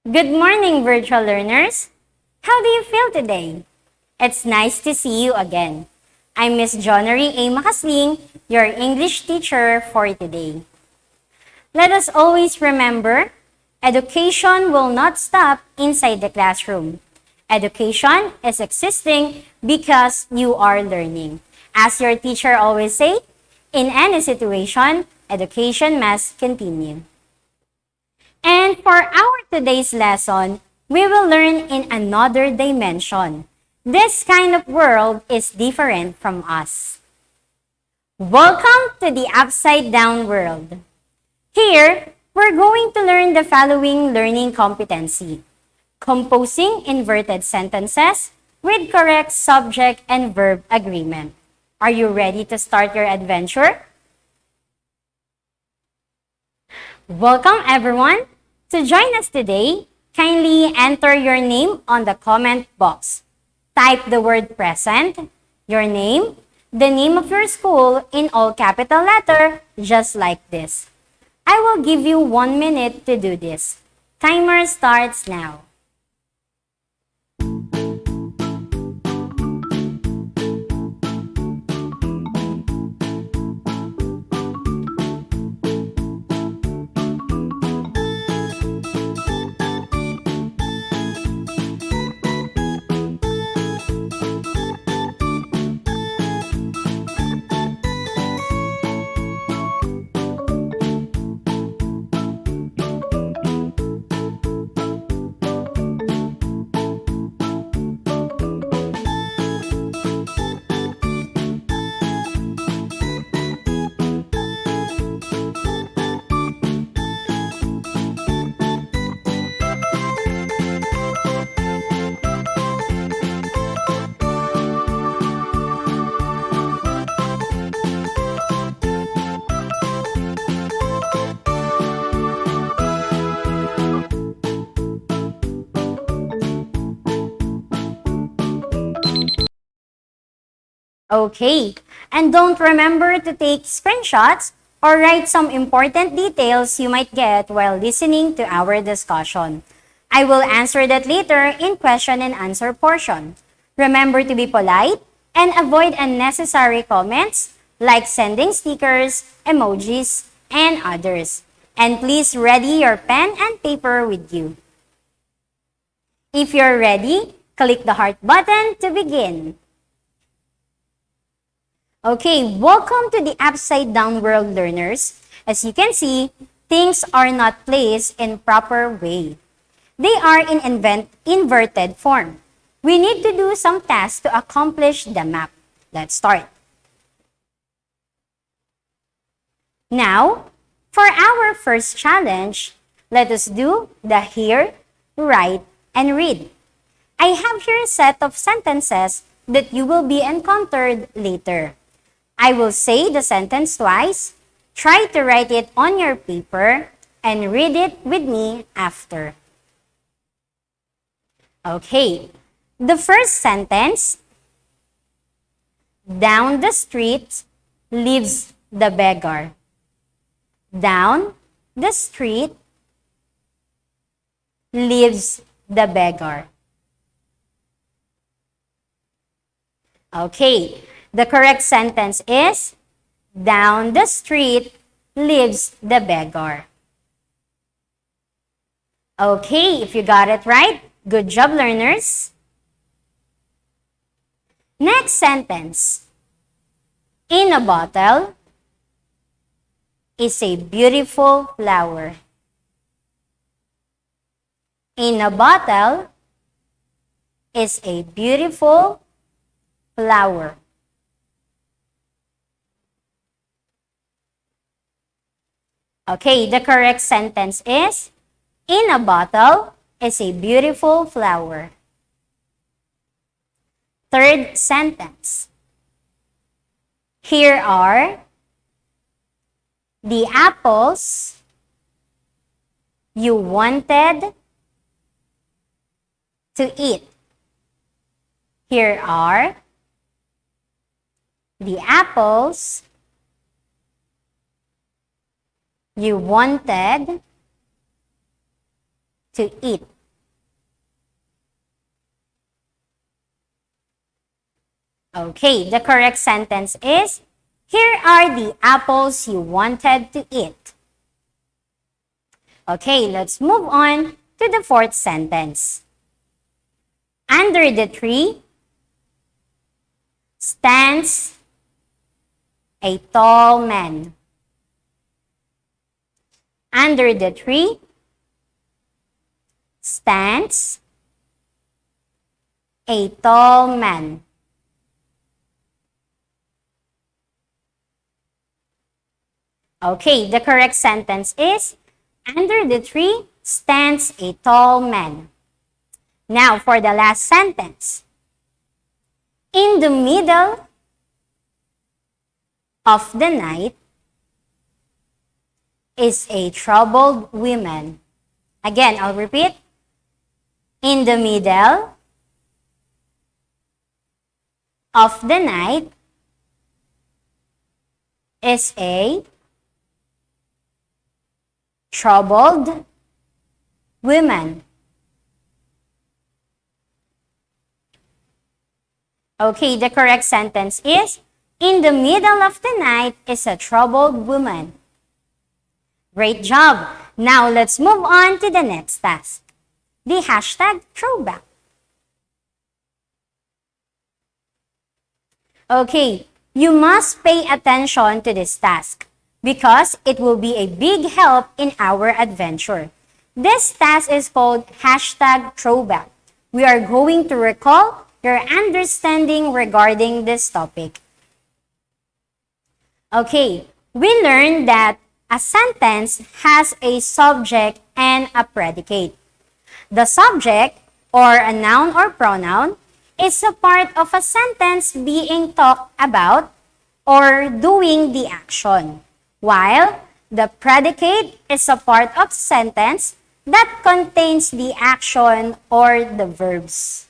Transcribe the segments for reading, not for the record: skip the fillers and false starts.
Good morning, virtual learners. How do you feel today? It's nice to see you again. I'm Miss Jonery A. Macasling, your English teacher for today. Let us always remember, education will not stop inside the classroom. Education is existing because you are learning. As your teacher always say, in any situation, education must continue. And for our today's lesson, we will learn in another dimension. This kind of world is different from us. Welcome to the Upside Down World. Here, we're going to learn the following learning competency. Composing inverted sentences with correct subject and verb agreement. Are you ready to start your adventure? Welcome everyone. To join us today, kindly enter your name on the comment box. Type the word present, your name, the name of your school in all capital letter, just like this. I will give you 1 minute to do this. Timer starts now. Okay, and don't remember to take screenshots or write some important details you might get while listening to our discussion. I will answer that later in question and answer portion. Remember to be polite and avoid unnecessary comments like sending stickers, emojis, and others. And please ready your pen and paper with you. If you're ready, click the heart button to begin. Okay, welcome to the Upside Down World, learners. As you can see, things are not placed in proper way. They are in inverted form. We need to do some tasks to accomplish the map. Let's start. Now, for our first challenge, let us do the hear, write, and read. I have here a set of sentences that you will be encountered later. I will say the sentence twice, try to write it on your paper, and read it with me after. Okay, the first sentence, down the street lives the beggar. Down the street lives the beggar. Okay. The correct sentence is, down the street lives the beggar. Okay, if you got it right, good job, learners. Next sentence. In a bottle is a beautiful flower. In a bottle is a beautiful flower. Okay, the correct sentence is, in a bottle is a beautiful flower. Third sentence. Here are the apples you wanted to eat. Here are the apples you wanted to eat. Okay, the correct sentence is, here are the apples you wanted to eat. Okay, let's move on to the fourth sentence. Under the tree stands a tall man. Under the tree stands a tall man. Okay, the correct sentence is, under the tree stands a tall man. Now for the last sentence. In the middle of the night is a troubled woman. Again, I'll repeat. In the middle of the night is a troubled woman. Okay, the correct sentence is, in the middle of the night is a troubled woman. Great job! Now let's move on to the next task. The hashtag throwback. Okay, you must pay attention to this task because it will be a big help in our adventure. This task is called hashtag throwback. We are going to recall your understanding regarding this topic. Okay, we learned that a sentence has a subject and a predicate. The subject, or a noun or pronoun, is a part of a sentence being talked about or doing the action, while the predicate is a part of sentence that contains the action or the verbs.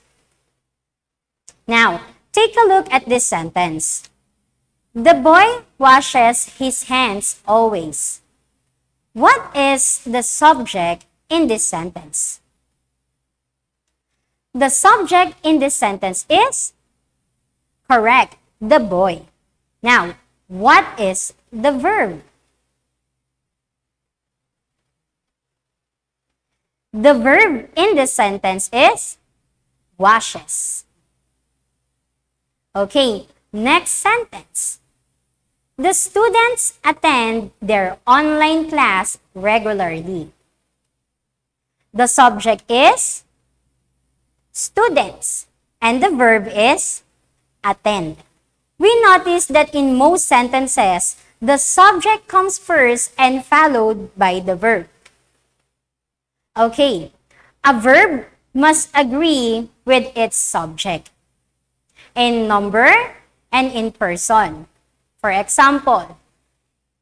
Now, take a look at this sentence. The boy washes his hands always. What is the subject in this sentence? The subject in this sentence is correct, the boy. Now, what is the verb? The verb in this sentence is washes. Okay, next sentence. The students attend their online class regularly. The subject is students, and the verb is attend. We notice that in most sentences, the subject comes first and followed by the verb. Okay, a verb must agree with its subject in number and in person. For example,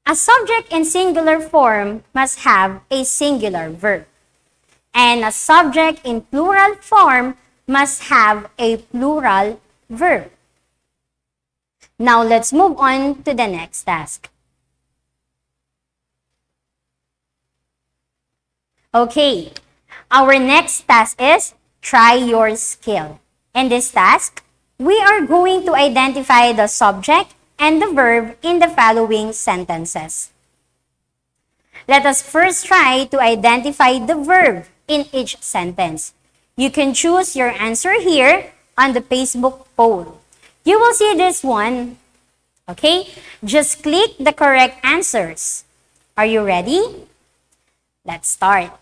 a subject in singular form must have a singular verb, and a subject in plural form must have a plural verb. Now let's move on to the next task. Okay, our next task is try your skill. In this task, we are going to identify the subject and the verb in the following sentences. Let us first try to identify the verb in each sentence. You can choose your answer here on the Facebook poll. You will see this one. Okay? Just click the correct answers. Are you ready? Let's start.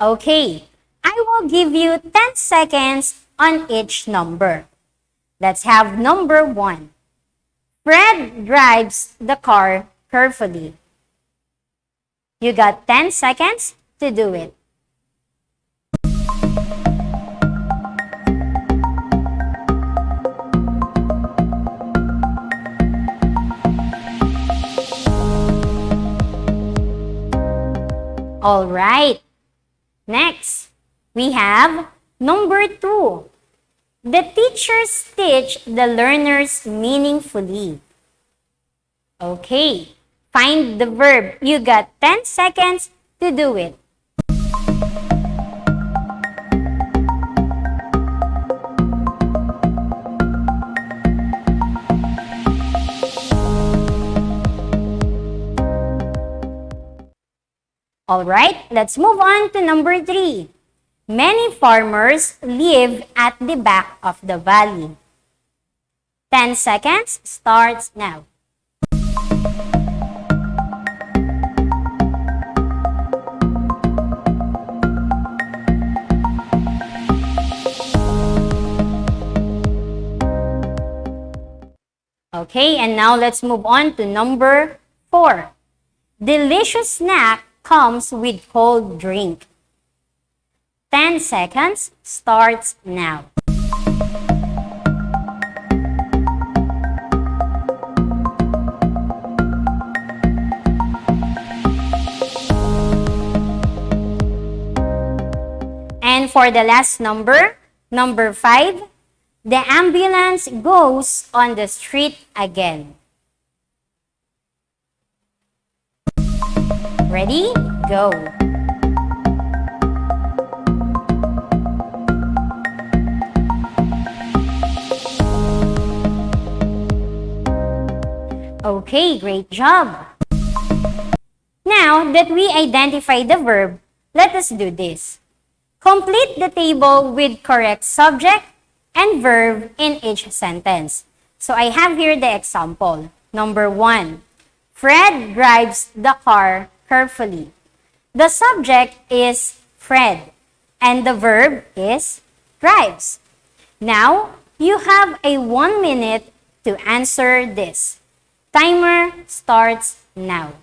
Okay, I will give you 10 seconds on each number. Let's have number 1. Fred drives the car carefully. You got 10 seconds to do it. All right. Next, we have number 2. The teachers teach the learners meaningfully. Okay, find the verb. You got 10 seconds to do it. Alright, let's move on to number 3. Many farmers live at the back of the valley. 10 seconds starts now. Okay, and now let's move on to number 4. Delicious snack comes with cold drink. 10 seconds starts now. And for the last number, number 5, the ambulance goes on the street again. Ready? Go. Okay, great job. Now that we identify the verb, let us do this. Complete the table with correct subject and verb in each sentence. So I have here the example. Number 1. Fred drives the car carefully. The subject is Fred and the verb is drives. Now, you have a 1 minute to answer this. Timer starts now.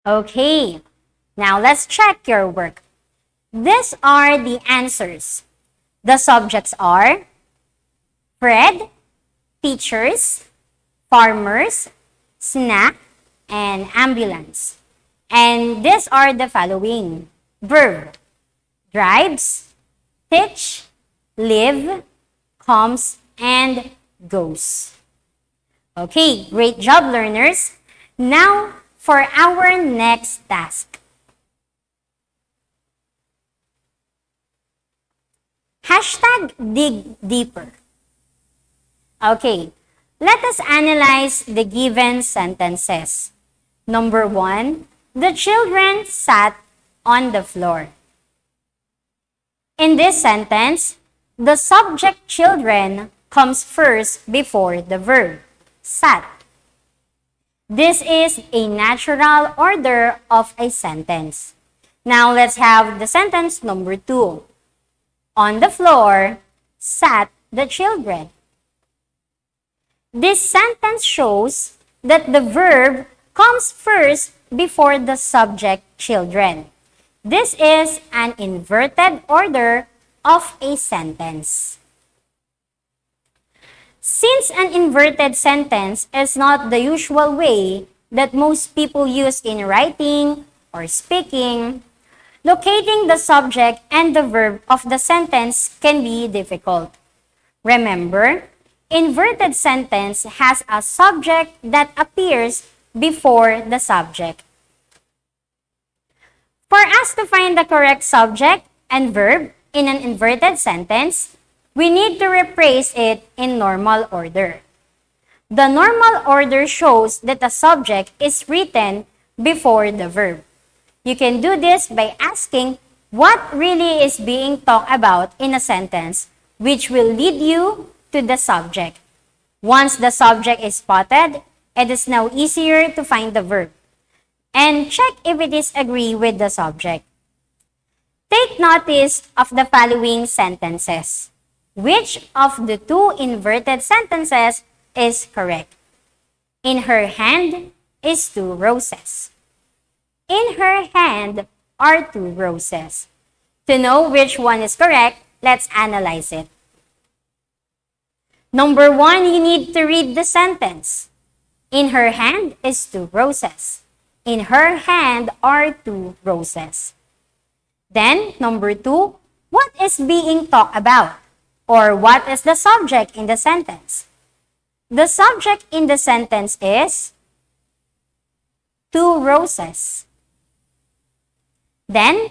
Okay, now let's check your work. These are the answers. The subjects are Fred, teachers, farmers, snack, and ambulance. And these are the following. Verb, drives, teach, live, comes, and goes. Okay, great job, learners. Now, for our next task. Hashtag dig deeper. Okay, let us analyze the given sentences. Number 1, the children sat on the floor. In this sentence, the subject children comes first before the verb, sat. This is a natural order of a sentence. Now let's have the sentence number 2. On the floor sat the children. This sentence shows that the verb comes first before the subject children. This is an inverted order of a sentence. Since an inverted sentence is not the usual way that most people use in writing or speaking, locating the subject and the verb of the sentence can be difficult. Remember, inverted sentence has a subject that appears before the subject. For us to find the correct subject and verb in an inverted sentence, we need to replace it in normal order. The normal order shows that the subject is written before the verb. You can do this by asking what really is being talked about in a sentence, which will lead you to the subject. Once the subject is spotted, It is now easier to find the verb and check if it is agree with the subject. Take notice of the following sentences. Which of the two inverted sentences is correct? In her hand is 2 roses. In her hand are 2 roses. To know which one is correct, let's analyze it. Number 1, you need to read the sentence. In her hand is 2 roses. In her hand are 2 roses. Then, number 2, what is being talked about? Or what is the subject in the sentence? The subject in the sentence is 2 roses. Then,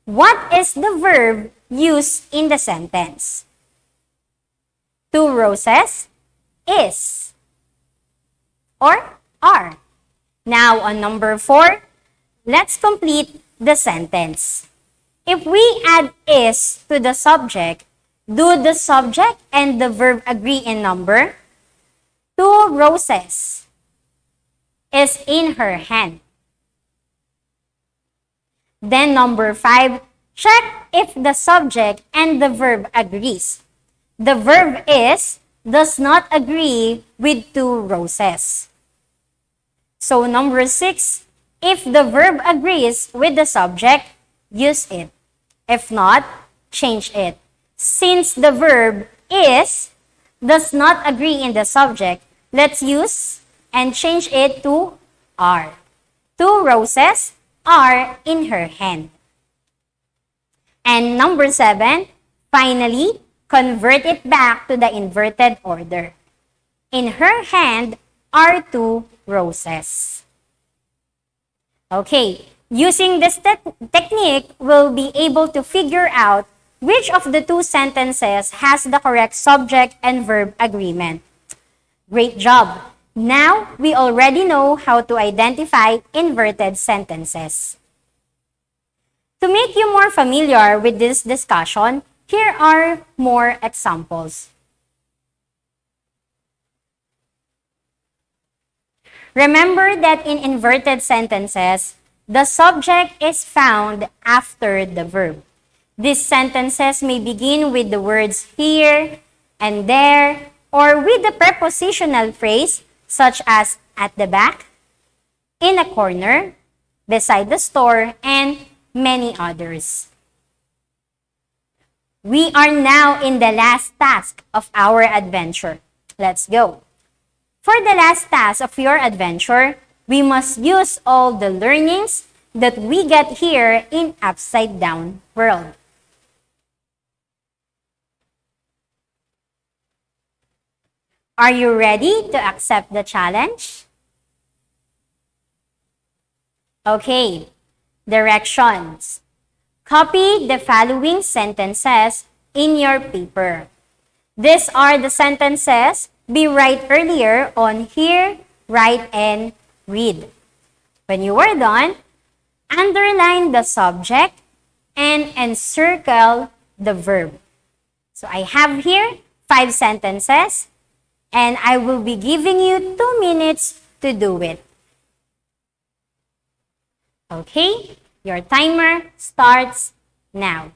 what is the verb used in the sentence? 2 roses is or are. Now, on number 4, let's complete the sentence. If we add is to the subject, do the subject and the verb agree in number? 2 roses is in her hand. Then number 5, check if the subject and the verb agrees. The verb is does not agree with 2 roses. So number 6, if the verb agrees with the subject, use it. If not, change it. Since the verb is does not agree in the subject, let's use and change it to are. 2 roses are in her hand. And number 7, finally, convert it back to the inverted order. In her hand are 2 roses. Okay, using this technique, we'll be able to figure out which of the 2 sentences has the correct subject and verb agreement. Great job! Now, we already know how to identify inverted sentences. To make you more familiar with this discussion, here are more examples. Remember that in inverted sentences, the subject is found after the verb. These sentences may begin with the words here and there, or with the prepositional phrase such as at the back, in a corner, beside the store, and many others. We are now in the last task of our adventure. Let's go. For the last task of your adventure, we must use all the learnings that we get here in Upside Down World. Are you ready to accept the challenge? Okay, directions. Copy the following sentences in your paper. These are the sentences we write earlier on hear, write, and read. When you are done, underline the subject and encircle the verb. So I have here 5 sentences, and I will be giving you 2 minutes to do it. Okay, your timer starts now.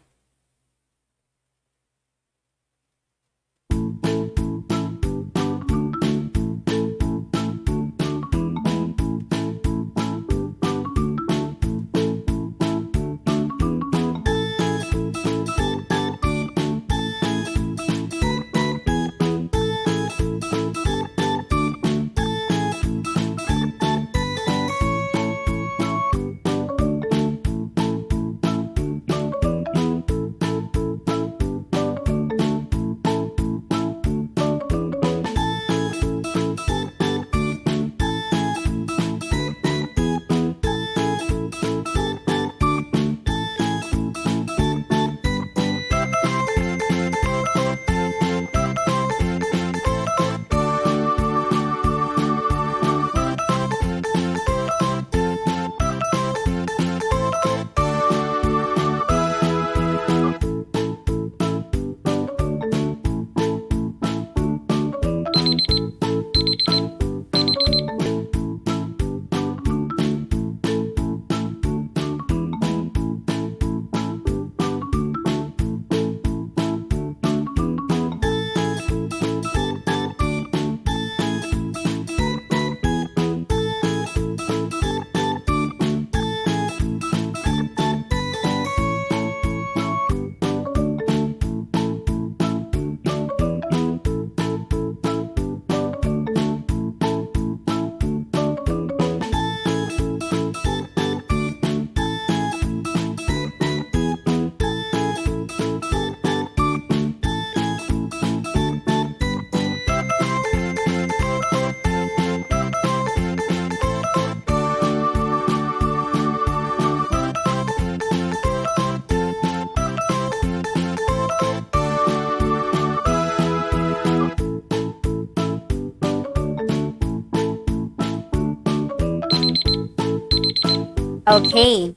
Okay,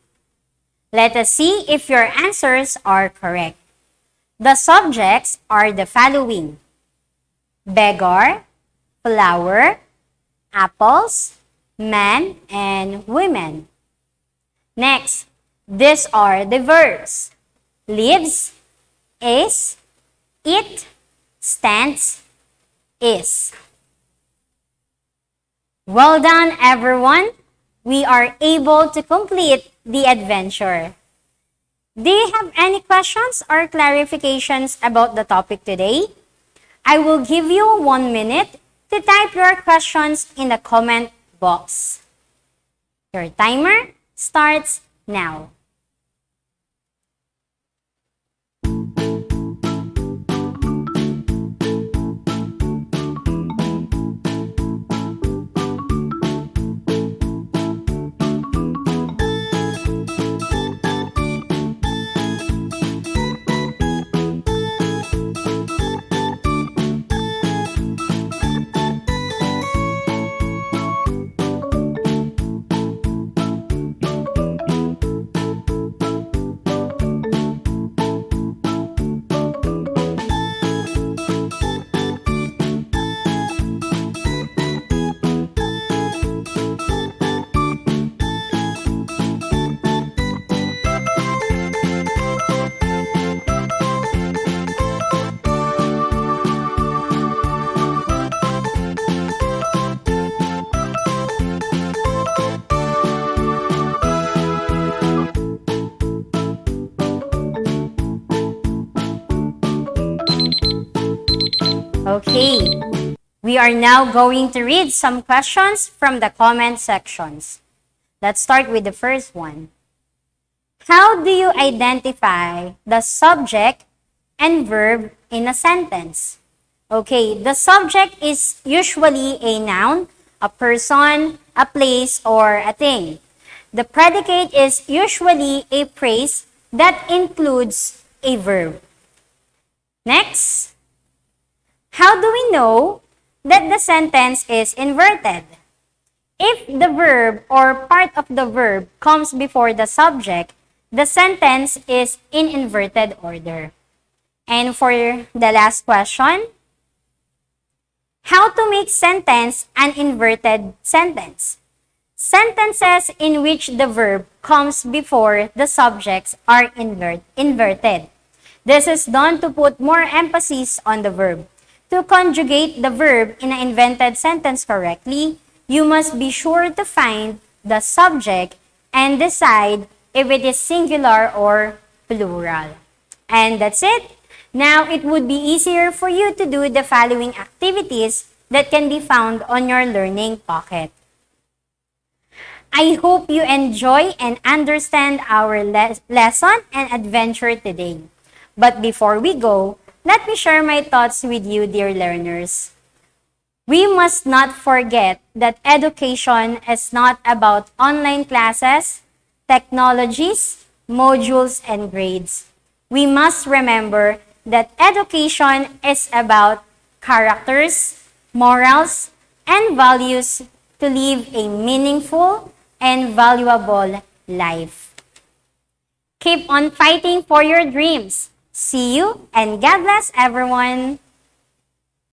let us see if your answers are correct. The subjects are the following: beggar, flower, apples, man, and women. Next, these are the verbs: lives, is, eat, stands, is. Well done, everyone. We are able to complete the adventure. Do you have any questions or clarifications about the topic today? I will give you 1 minute to type your questions in the comment box. Your timer starts now. Okay, we are now going to read some questions from the comment sections. Let's start with the first one. How do you identify the subject and verb in a sentence? Okay, the subject is usually a noun, a person, a place, or a thing. The predicate is usually a phrase that includes a verb. Next, how do we know that the sentence is inverted? If the verb or part of the verb comes before the subject, the sentence is in inverted order. And for the last question, how to make sentence an inverted sentence? Sentences in which the verb comes before the subjects are inverted. This is done to put more emphasis on the verb. To conjugate the verb in an invented sentence correctly, you must be sure to find the subject and decide if it is singular or plural. And that's it. Now it would be easier for you to do the following activities that can be found on your learning pocket. I hope you enjoy and understand our lesson and adventure today. But before we go, let me share my thoughts with you, dear learners. We must not forget that education is not about online classes, technologies, modules, and grades. We must remember that education is about characters, morals, and values to live a meaningful and valuable life. Keep on fighting for your dreams. See you and God bless everyone.